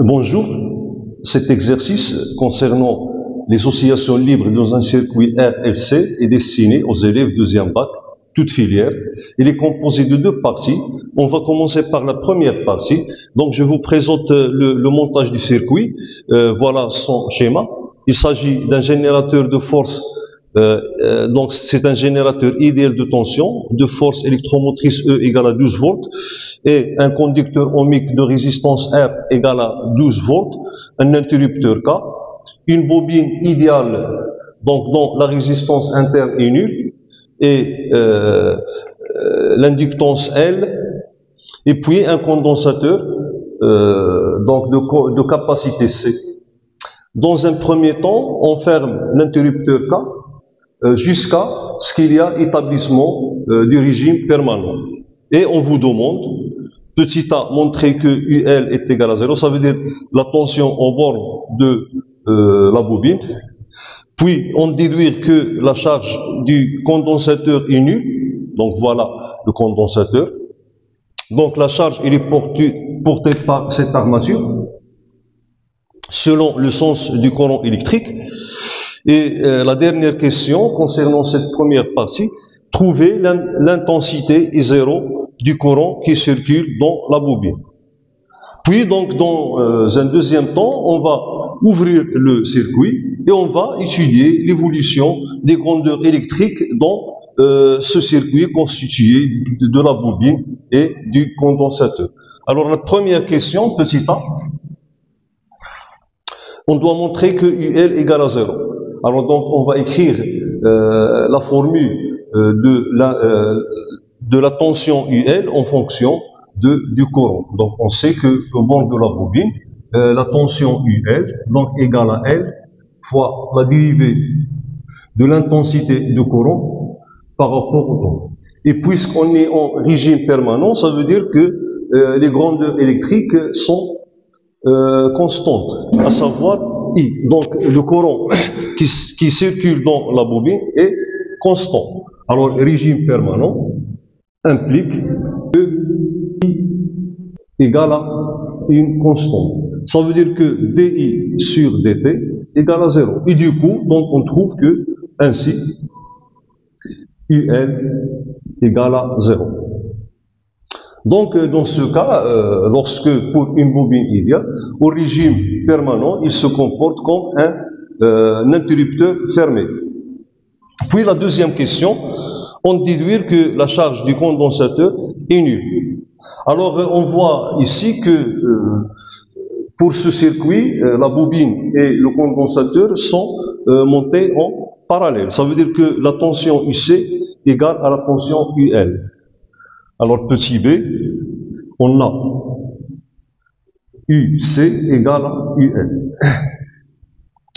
Bonjour, cet exercice concernant les oscillations libres dans un circuit RLC est destiné aux élèves deuxième bac, toute filière. Il est composé de deux parties. On va commencer par la première partie. Donc je vous présente le montage du circuit. Voilà son schéma. Il s'agit d'un générateur de force. Donc c'est un générateur idéal de tension, de force électromotrice E égale à 12 volts et un conducteur ohmique de résistance R égale à 12 volts, un interrupteur K, une bobine idéale donc dont la résistance interne est nulle et l'inductance L, et puis un condensateur donc de capacité C. Dans un premier temps, on ferme l'interrupteur K jusqu'à ce qu'il y a établissement du régime permanent. Et on vous demande, petit a, montrer que UL est égal à 0, ça veut dire la tension au bord de la bobine. Puis on déduire que la charge du condensateur est nulle, donc voilà le condensateur. Donc la charge elle est portée par cette armature, selon le sens du courant électrique. Et la dernière question concernant cette première partie, trouver l'intensité I0 du courant qui circule dans la bobine. Puis donc dans un deuxième temps, on va ouvrir le circuit et on va étudier l'évolution des grandeurs électriques dans ce circuit constitué de la bobine et du condensateur. Alors la première question, petit a, on doit montrer que UL égale à 0. Alors donc on va écrire la formule de la tension UL en fonction du courant. Donc on sait que au bord de la bobine, la tension UL donc égale à L fois la dérivée de l'intensité du courant par rapport au temps. Et puisqu'on est en régime permanent, ça veut dire que les grandeurs électriques sont constantes, à savoir I. Donc le courant qui circule dans la bobine est constant. Alors régime permanent implique que I égale à une constante. Ça veut dire que DI sur DT égale à 0. Et du coup, donc on trouve que ainsi UL égale à 0. Donc, dans ce cas, lorsque pour une bobine idéale, au régime permanent, il se comporte comme un interrupteur fermé. Puis la deuxième question, on déduire que la charge du condensateur est nulle. Alors, on voit ici que pour ce circuit, la bobine et le condensateur sont montés en parallèle. Ça veut dire que la tension UC égale à la tension UL. Alors, petit b, on a UC égale à UL.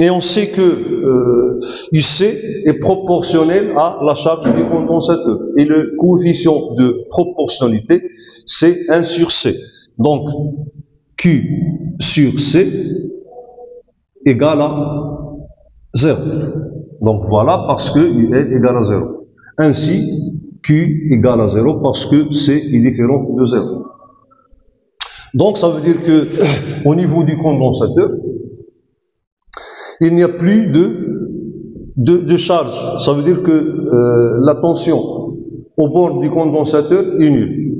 Et on sait que UC est proportionnel à la charge du condensateur. Et le coefficient de proportionnalité, c'est 1 sur C. Donc, Q sur C égale à 0. Donc voilà, parce que UL égale à 0. Ainsi, Q égale à 0 parce que C est différent de 0. Donc ça veut dire que au niveau du condensateur, il n'y a plus de charge. Ça veut dire que la tension au bord du condensateur est nulle.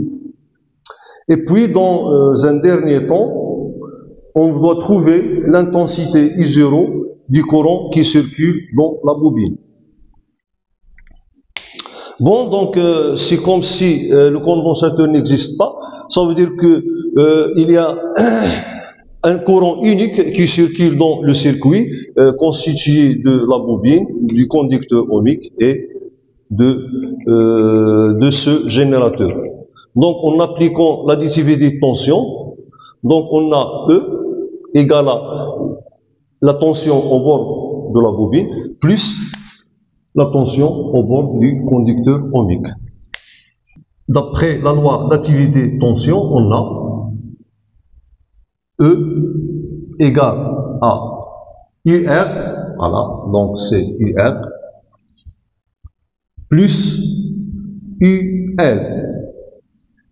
Et puis dans un dernier temps, on doit trouver l'intensité I0 du courant qui circule dans la bobine. Bon, donc c'est comme si le condensateur n'existe pas. Ça veut dire que il y a un courant unique qui circule dans le circuit constitué de la bobine, du conducteur ohmique et de ce générateur. Donc en appliquant l'additivité de tension, donc on a E égale à la tension au bord de la bobine plus la tension au bord du conducteur ohmique. D'après la loi d'activité-tension, on a E égale à UR, voilà, donc c'est UR, plus UL.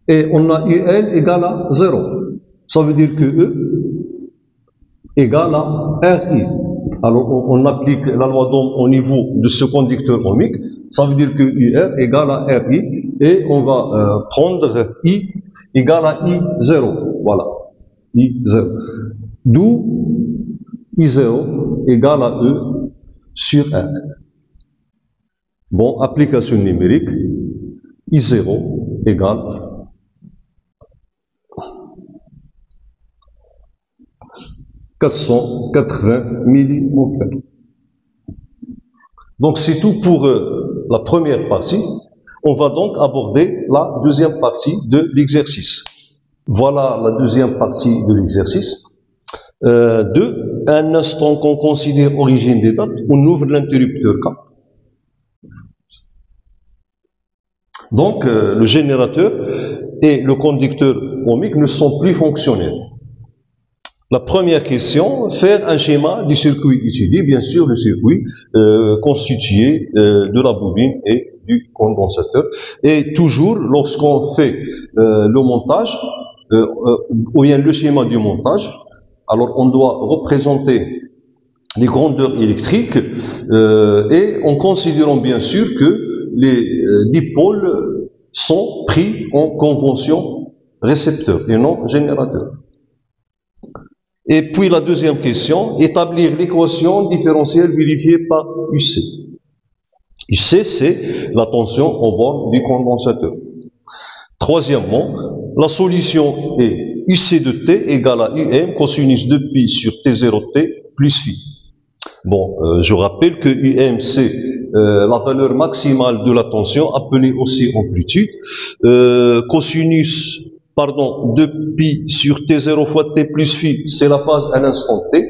Et on a UL égale à 0. Ça veut dire que E égale à RI. Alors, on applique la loi d'Ohm au niveau de ce conducteur ohmique. Ça veut dire que UR égale à RI. Et on va prendre I égale à I0. Voilà. I0. D'où I0 égale à E sur R. Bon, application numérique. I0 égale 480 milliampères. Donc c'est tout pour la première partie. On va donc aborder la deuxième partie de l'exercice. Voilà la deuxième partie de l'exercice. Un instant qu'on considère origine des dates, on ouvre l'interrupteur K. Donc le générateur et le conducteur ohmique ne sont plus fonctionnels. La première question, faire un schéma du circuit étudié, bien sûr le circuit constitué de la bobine et du condensateur. Et toujours, lorsqu'on fait le montage, ou bien le schéma du montage, alors on doit représenter les grandeurs électriques et en considérant bien sûr que les dipôles sont pris en convention récepteur et non générateur. Et puis la deuxième question, établir l'équation différentielle vérifiée par UC. UC, c'est la tension au bord du condensateur. Troisièmement, la solution est UC de T égale à UM cosinus de pi sur T0T plus phi. Bon, je rappelle que UM, c'est la valeur maximale de la tension, appelée aussi amplitude. Cosinus de pi sur T0 fois T plus phi, c'est la phase à l'instant T.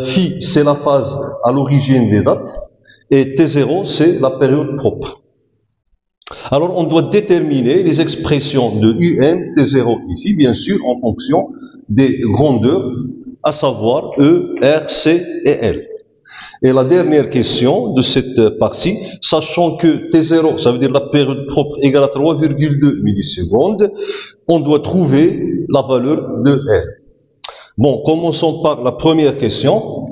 Phi, c'est la phase à l'origine des dates. Et T0, c'est la période propre. Alors, on doit déterminer les expressions de UM, T0 et phi, bien sûr, en fonction des grandeurs, à savoir E, R, C et L. Et la dernière question de cette partie, sachant que T0, ça veut dire la période propre égale à 3,2 millisecondes, on doit trouver la valeur de R. Bon, commençons par la première question.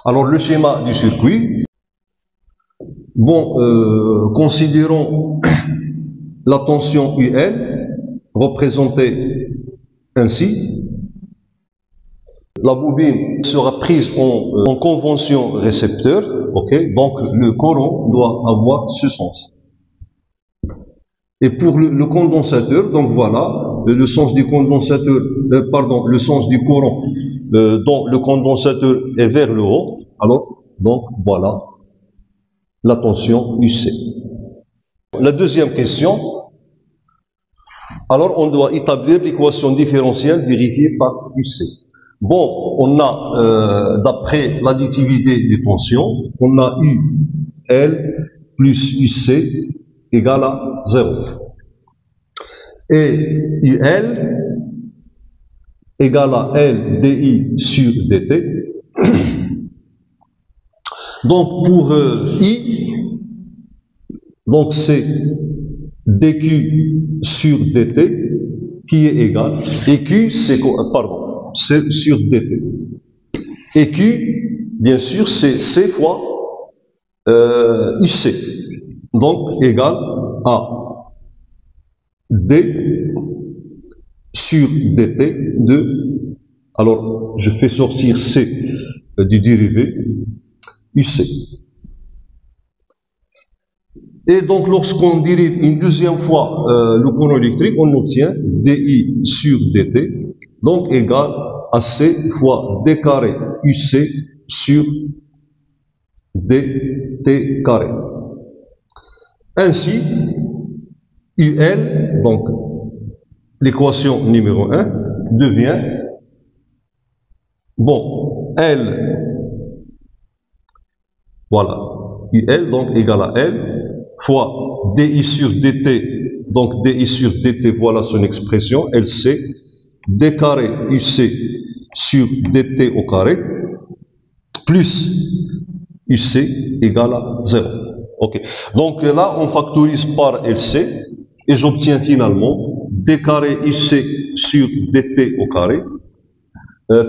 Alors, le schéma du circuit. Bon, considérons la tension UL, représentée ainsi. La bobine sera prise en convention récepteur, ok? Donc le courant doit avoir ce sens. Et pour le condensateur, donc voilà, le sens du condensateur, le sens du courant dont le condensateur est vers le haut. Alors, donc voilà la tension UC. La deuxième question. Alors, on doit établir l'équation différentielle vérifiée par UC. Bon, on a, d'après l'additivité des tensions, on a UL plus UC égale à 0. Et UL égale à L dI sur dt. Donc, pour I, donc c'est dQ sur dt qui est égal, et Q, c'est c'est sur dt. Et Q, bien sûr, c'est C fois UC. Donc, égal à D sur dt de, alors, je fais sortir C du dérivé, UC. Et donc, lorsqu'on dérive une deuxième fois le courant électrique, on obtient dI sur dt, donc égal à C fois d carré UC sur dt carré. Ainsi, UL, donc l'équation numéro 1, devient, bon, L, voilà, UL, donc égal à L, fois dI sur dt, donc dI sur dt, voilà son expression, LC, d carré UC sur dt au carré, plus UC égale à 0. Ok. Donc là, on factorise par LC, et j'obtiens finalement d carré UC sur dt au carré,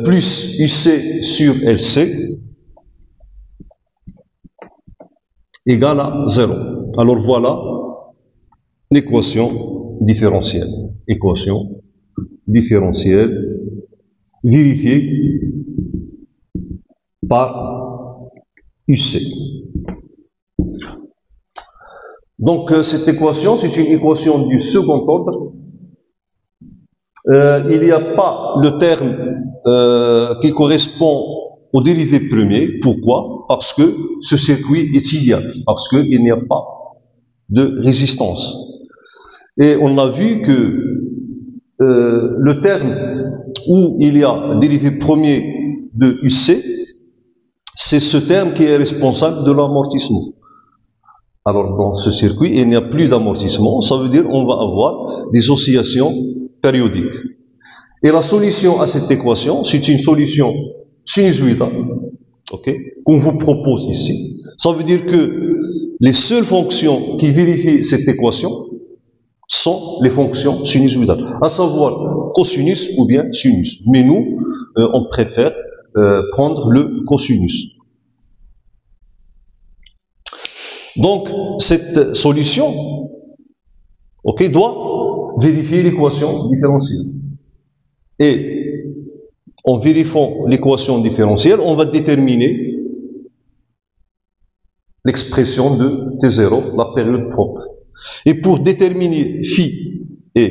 plus UC sur LC égale à 0. Alors voilà l'équation différentielle. Équation différentielle vérifiée par UC. Donc cette équation, c'est une équation du second ordre. Il n'y a pas le terme qui correspond au dérivé premier. Pourquoi? Parce que ce circuit est idéal, parce qu'il n'y a pas de résistance. Et on a vu que le terme où il y a dérivé premier de UC, c'est ce terme qui est responsable de l'amortissement. Alors dans ce circuit, il n'y a plus d'amortissement, ça veut dire qu'on va avoir des oscillations périodiques. Et la solution à cette équation, c'est une solution sinusoïdale, qu'on vous propose ici. Ça veut dire que les seules fonctions qui vérifient cette équation sont les fonctions sinusoïdales, à savoir cosinus ou bien sinus. Mais nous, on préfère prendre le cosinus. Donc, cette solution doit vérifier l'équation différentielle. Et en vérifiant l'équation différentielle, on va déterminer l'expression de T0, la période propre. Et pour déterminer phi et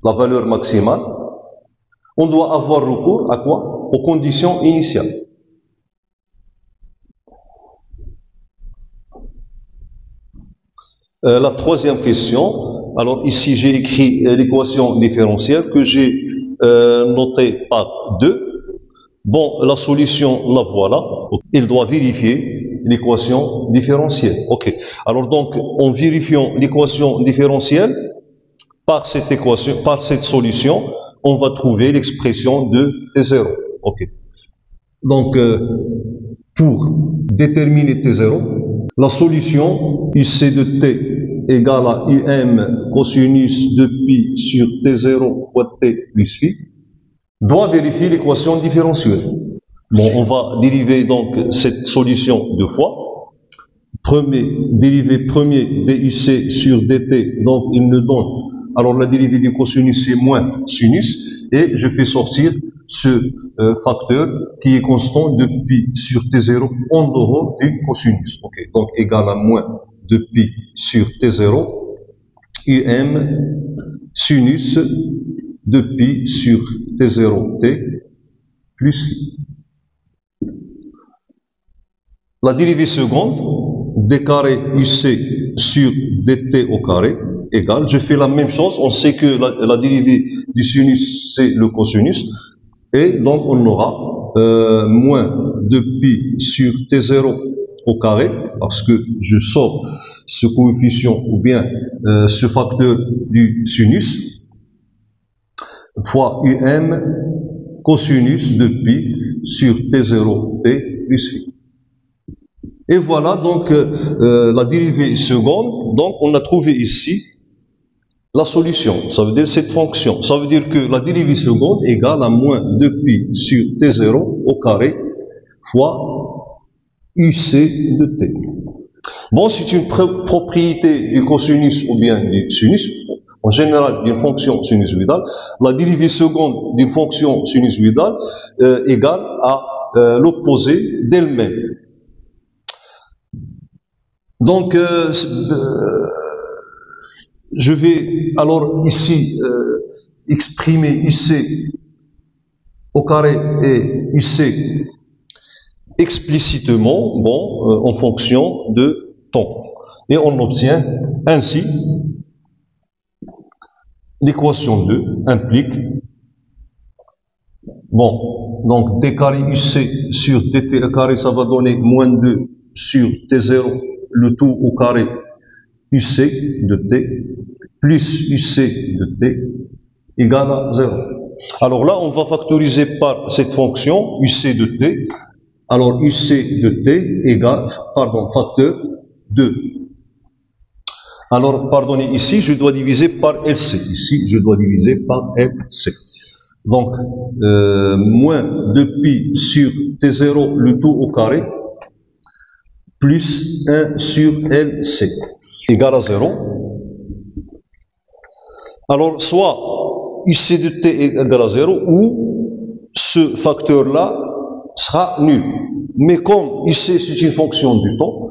la valeur maximale, on doit avoir recours à quoi? Aux conditions initiales. La troisième question, alors ici j'ai écrit l'équation différentielle que j'ai notée par 2. Bon, la solution, la voilà. Il doit vérifier l'équation différentielle. Alors donc, en vérifiant l'équation différentielle, par cette solution, on va trouver l'expression de T0. Donc, pour déterminer T0, la solution UC de T égale à UM cosinus de pi sur T0 fois T plus phi doit vérifier l'équation différentielle. Bon, on va dériver donc cette solution deux fois. Dérivé premier DUC sur DT, donc il me donne, alors la dérivée du cosinus c'est moins sinus, et je fais sortir ce facteur qui est constant de pi sur T0 en dehors du cosinus. Donc égal à moins de pi sur T0, UM sinus de pi sur T0T plus phi. La dérivée seconde, d carré UC sur dt au carré, égale, je fais la même chose, on sait que la dérivée du sinus c'est le cosinus, et donc on aura moins de pi sur T0 au carré, parce que je sors ce coefficient ou bien ce facteur du sinus, fois UM cosinus de pi sur T0T plus phi. Et voilà donc la dérivée seconde. Donc on a trouvé ici la solution. Ça veut dire cette fonction. Ça veut dire que la dérivée seconde égale à moins 2 pi sur T0 au carré fois UC de T. Bon, c'est une propriété du cosinus ou bien du sinus. En général, d'une fonction sinusoïdale, la dérivée seconde d'une fonction sinusoïdale égale à l'opposé d'elle-même. Donc, je vais alors ici exprimer UC au carré et UC explicitement, en fonction de temps. Et on obtient ainsi l'équation 2 implique, donc d carré UC sur dt au carré, ça va donner moins 2 sur T0, le tout au carré UC de T, plus UC de T, égale à 0. Alors là, on va factoriser par cette fonction UC de T. Alors UC de T égale, facteur 2. Alors, pardonnez, ici, je dois diviser par LC. Ici, je dois diviser par LC. Donc, moins 2pi sur T0, le tout au carré, plus 1 sur LC, égale à 0. Alors, soit UC de T égale à 0, ou ce facteur-là sera nul. Mais comme UC, c'est une fonction du temps,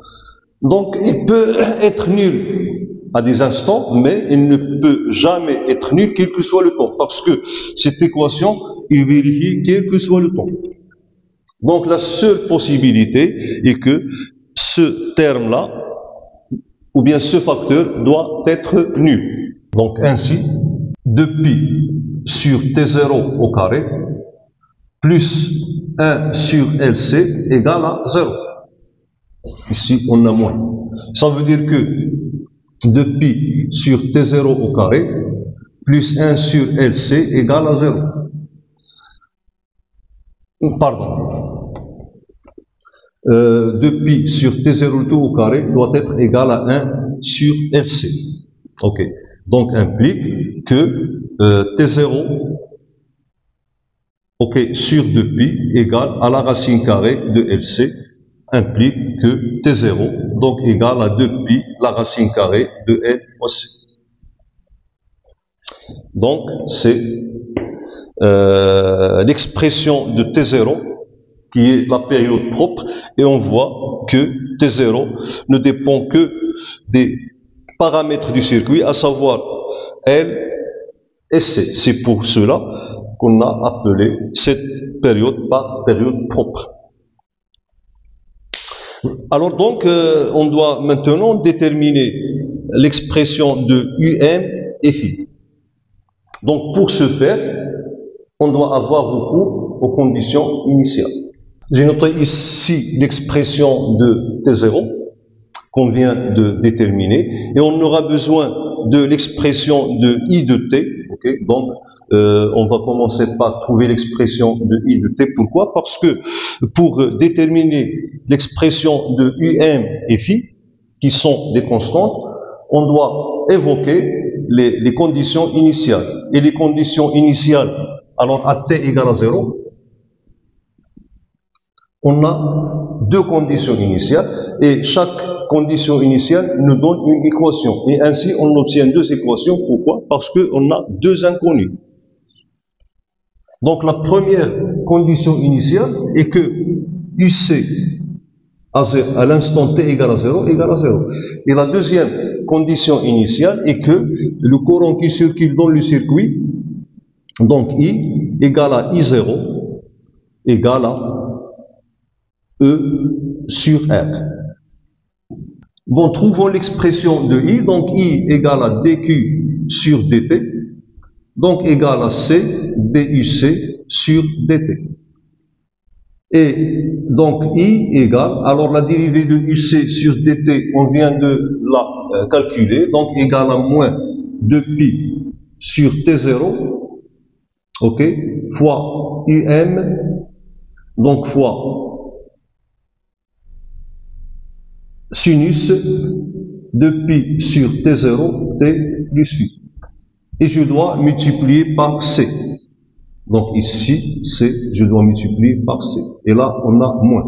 donc il peut être nul à des instants, mais il ne peut jamais être nul quel que soit le temps, parce que cette équation est vérifiée quel que soit le temps. Donc la seule possibilité est que ce terme-là, ou bien ce facteur, doit être nul. Donc ainsi, 2pi sur T0 au carré, plus 1 sur LC égale à 0. Ici, on a moins. Ça veut dire que 2pi sur T0 au carré, plus 1 sur LC égale à 0. Pardon. 2pi sur T0 tout au carré doit être égal à 1 sur LC. Ok. Donc, implique que T0 sur 2pi égale à la racine carrée de LC, implique que T0 donc égale à 2pi la racine carrée de L aussi. Donc, c'est l'expression de T0 qui est la période propre, et on voit que T0 ne dépend que des paramètres du circuit, à savoir L et C. C'est pour cela qu'on a appelé cette période par période propre. Alors donc, on doit maintenant déterminer l'expression de UM et phi. Donc pour ce faire, on doit avoir recours aux conditions initiales. J'ai noté ici l'expression de T0 qu'on vient de déterminer, et on aura besoin de l'expression de I de T. Okay? Donc, on va commencer par trouver l'expression de I de T. Pourquoi? Parce que pour déterminer l'expression de UM et phi, qui sont des constantes, on doit évoquer les conditions initiales. Et les conditions initiales, alors à T égale à 0, on a deux conditions initiales, et chaque condition initiale nous donne une équation. Et ainsi, on obtient deux équations. Pourquoi? Parce qu'on a deux inconnus. Donc, la première condition initiale est que UC à l'instant T égale à 0 égale à 0. Et la deuxième condition initiale est que le courant qui circule dans le circuit, donc I égale à I0 égale à E sur R. Bon, trouvons l'expression de I. Donc I égale à dQ sur dt, donc égale à C DUC sur dt. Et donc I égale, alors la dérivée de UC sur dt, on vient de la calculer, donc égale à moins 2pi sur T0, ok, fois UM, donc fois sinus de pi sur T0, T plus phi. Et je dois multiplier par C. Donc ici, C, je dois multiplier par C. Et là, on a moins.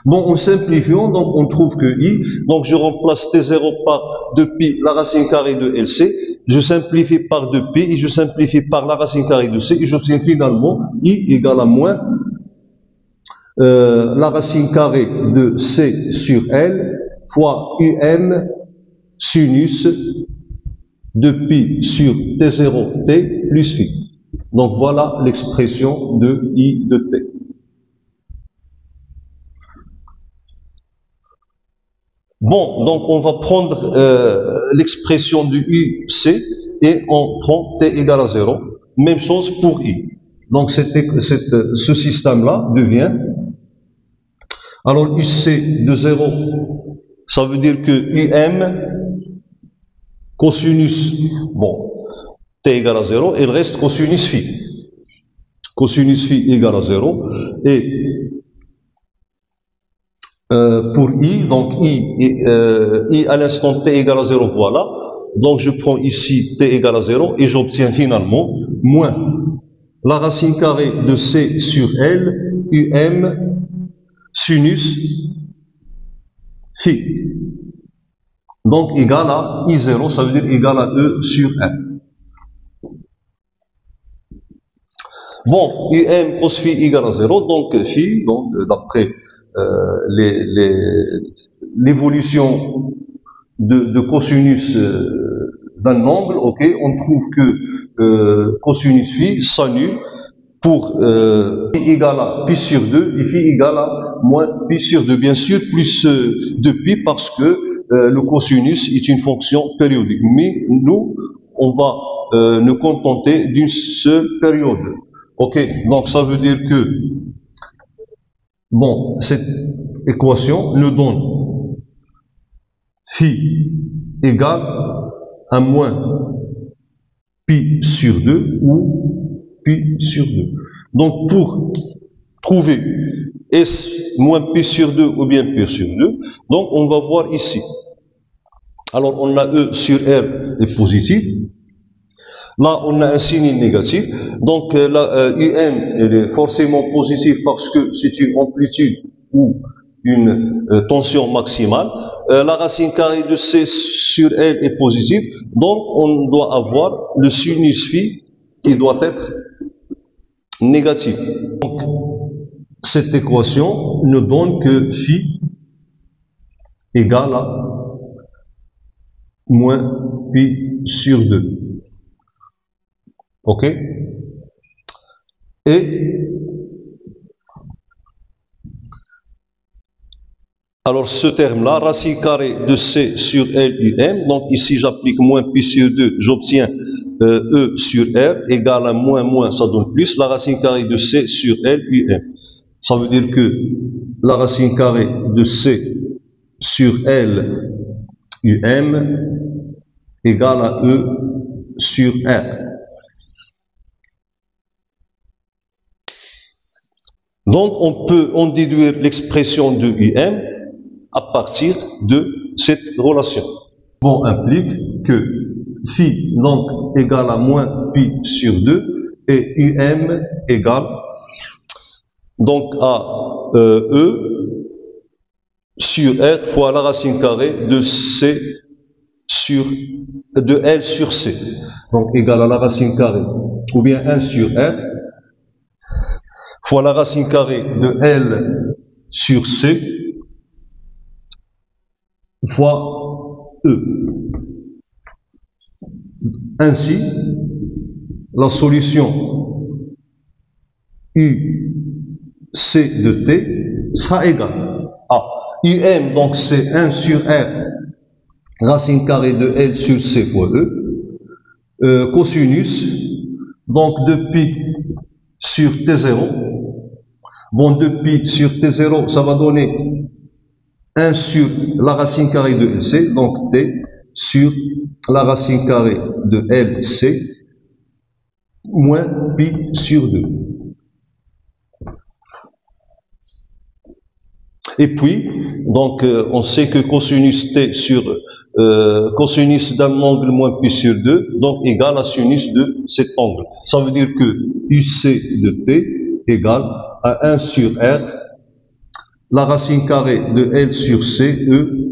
Bon, en simplifiant, donc on trouve que I, donc je remplace T0 par 2pi, la racine carrée de LC, je simplifie par 2pi, et je simplifie par la racine carrée de C, et j'obtiens finalement I égale à moins la racine carrée de C sur L, fois UM sinus de pi sur T0T plus phi. Donc voilà l'expression de I de T. Bon, donc on va prendre l'expression du UC et on prend T égale à 0. Même chose pour I. Donc ce système-là devient, alors UC de 0, ça veut dire que UM cosinus, bon, T égale à 0, et il reste cosinus phi. Cosinus phi égale à 0. Et pour I, donc I à l'instant T égale à 0, voilà. Donc je prends ici T égale à 0 et j'obtiens finalement moins la racine carrée de C sur L, UM, sinus, phi. Donc, égal à I0, ça veut dire égal à E sur R. Bon, UM cos phi égale à 0, donc phi, donc d'après l'évolution de cosinus d'un angle, ok, on trouve que cosinus phi s'annule pour phi égale à pi sur 2 et phi égale à moins pi sur 2. Bien sûr, plus de pi parce que le cosinus est une fonction périodique. Mais nous, on va nous contenter d'une seule période. Ok, donc ça veut dire que, bon, cette équation nous donne phi égale à moins pi sur 2 ou pi sur 2. Donc pour trouver est-ce moins pi sur 2 ou bien pi sur 2, donc on va voir ici. Alors on a E sur R est positif. Là, on a un signe négatif. Donc, la UM est forcément positive parce que c'est une amplitude ou une tension maximale. La racine carrée de C sur L est positive. Donc, on doit avoir le sinus phi qui doit être négatif. Donc, cette équation nous donne que phi égale à moins pi sur 2. Ok? Et alors ce terme-là, racine carrée de C sur L UM, donc ici j'applique moins pi sur 2, j'obtiens E sur R égale à moins, ça donne plus, la racine carrée de C sur L UM. Ça veut dire que la racine carrée de C sur L UM égale à E sur R. Donc, on peut en déduire l'expression de UM à partir de cette relation. Bon, implique que phi, donc, égale à moins pi sur 2 et UM égale donc à E sur R fois la racine carrée de C sur, de L sur C. Donc, égale à la racine carrée, ou bien 1 sur R, fois la racine carrée de L sur C fois E. Ainsi, la solution UC de T sera égale à UM, donc c'est 1 sur R, racine carrée de L sur C fois E, cosinus, donc de pi sur T0. Bon, 2 pi sur T0, ça va donner 1 sur la racine carrée de LC, donc T sur la racine carrée de LC, moins pi sur 2. Et puis, donc, on sait que cosinus T sur cosinus d'un angle moins pi sur 2, donc égale à sinus de cet angle. Ça veut dire que UC de T égale à 1 sur R, la racine carrée de L sur C, E,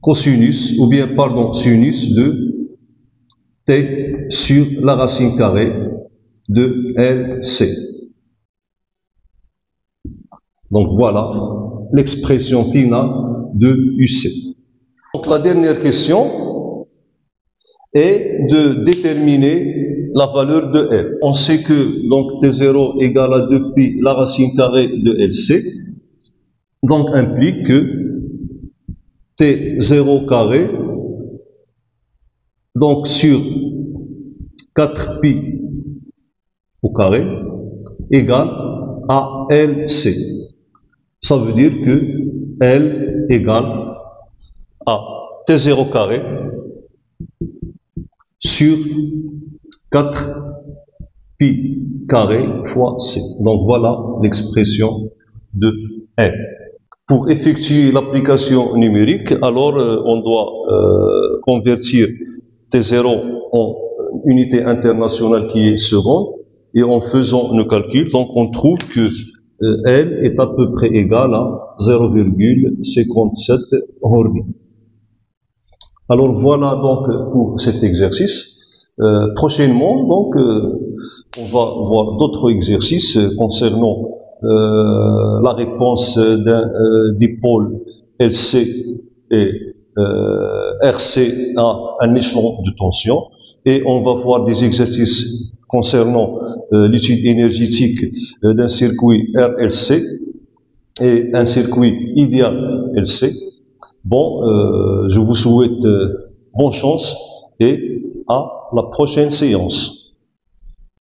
cosinus, ou bien, pardon, sinus de T sur la racine carrée de LC. Donc voilà l'expression finale de UC. Donc la dernière question est de déterminer la valeur de L. On sait que donc T0 égale à 2 pi la racine carrée de LC, donc implique que T0 carré, donc sur 4 pi au carré, égale à LC. Ça veut dire que L égale à T0 carré sur 4 pi carré fois C. Donc voilà l'expression de L. Pour effectuer l'application numérique, alors on doit convertir T0 en unité internationale qui est seconde. et en faisant le calcul, donc on trouve que L est à peu près égal à 0,57 Hormi. Alors voilà donc pour cet exercice. Prochainement, donc, on va voir d'autres exercices concernant la réponse d'un dipôle LC et RC à un échelon de tension, et on va voir des exercices concernant l'étude énergétique d'un circuit RLC et un circuit idéal LC. Bon, je vous souhaite bonne chance et à la prochaine séance.